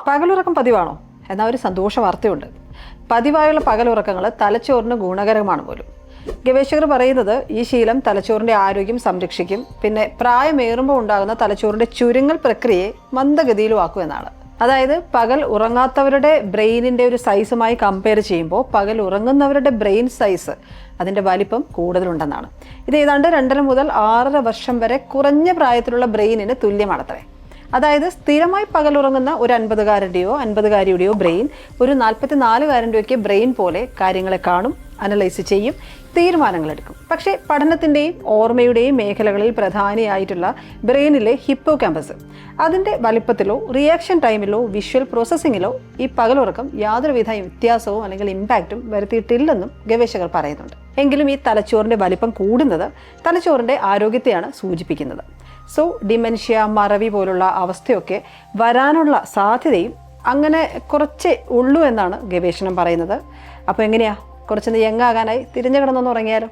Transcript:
പകലുറക്കം പതിവാണോ? എന്നാൽ ഒരു സന്തോഷ വാർത്തയുണ്ട്. പതിവായുള്ള പകലുറക്കങ്ങൾ തലച്ചോറിന് ഗുണകരമാണ് പോലും. ഗവേഷകർ പറയുന്നത് ഈ ശീലം തലച്ചോറിൻ്റെ ആരോഗ്യം സംരക്ഷിക്കും, പിന്നെ പ്രായമേറുമ്പോൾ ഉണ്ടാകുന്ന തലച്ചോറിൻ്റെ ചുരുങ്ങൽ പ്രക്രിയയെ മന്ദഗതിയിലുമാക്കും എന്നാണ്. അതായത് പകൽ ഉറങ്ങാത്തവരുടെ ബ്രെയിനിൻ്റെ ഒരു സൈസുമായി കമ്പയർ ചെയ്യുമ്പോൾ പകൽ ഉറങ്ങുന്നവരുടെ ബ്രെയിൻ സൈസ് അതിൻ്റെ വലിപ്പം കൂടുതലുണ്ടെന്നാണ്. ഇത് ഏതാണ്ട് 2.5 മുതൽ 6.5 വർഷം വരെ കുറഞ്ഞ പ്രായത്തിലുള്ള ബ്രെയിനിന് തുല്യമാണത്രേ. അതായത് സ്ഥിരമായി പകലുറങ്ങുന്ന ഒരു 50-കാരൻ്റെയോ 50-കാരിയുടെയോ ബ്രെയിൻ ഒരു 44-കാരൻ്റെയൊക്കെ ബ്രെയിൻ പോലെ കാര്യങ്ങളെ കാണും, അനലൈസ് ചെയ്യും, തീരുമാനങ്ങളെടുക്കും. പക്ഷേ പഠനത്തിൻ്റെയും ഓർമ്മയുടെയും മേഖലകളിൽ പ്രധാനിയായിട്ടുള്ള ബ്രെയിനിലെ ഹിപ്പോ ക്യാമ്പസ് അതിൻ്റെ വലിപ്പത്തിലോ റിയാക്ഷൻ ടൈമിലോ വിഷ്വൽ പ്രോസസ്സിങ്ങിലോ ഈ പകലുറക്കം യാതൊരുവിധ വ്യത്യാസവും അല്ലെങ്കിൽ ഇമ്പാക്റ്റും വരുത്തിയിട്ടില്ലെന്നും ഗവേഷകർ പറയുന്നുണ്ട്. എങ്കിലും ഈ തലച്ചോറിൻ്റെ വലിപ്പം കൂടുന്നത് തലച്ചോറിൻ്റെ ആരോഗ്യത്തെയാണ് സൂചിപ്പിക്കുന്നത്. സോ ഡിമെൻഷ്യ, മറവി പോലുള്ള അവസ്ഥയൊക്കെ വരാനുള്ള സാധ്യതയും അങ്ങനെ കുറച്ചേ ഉള്ളൂ എന്നാണ് ഗവേഷണം പറയുന്നത്. അപ്പോൾ എങ്ങനെയാ കുറച്ചൊന്ന് യങ്ങാകാനായി തിരിഞ്ഞു കിടന്നൊന്ന് ഉറങ്ങിയാലോ?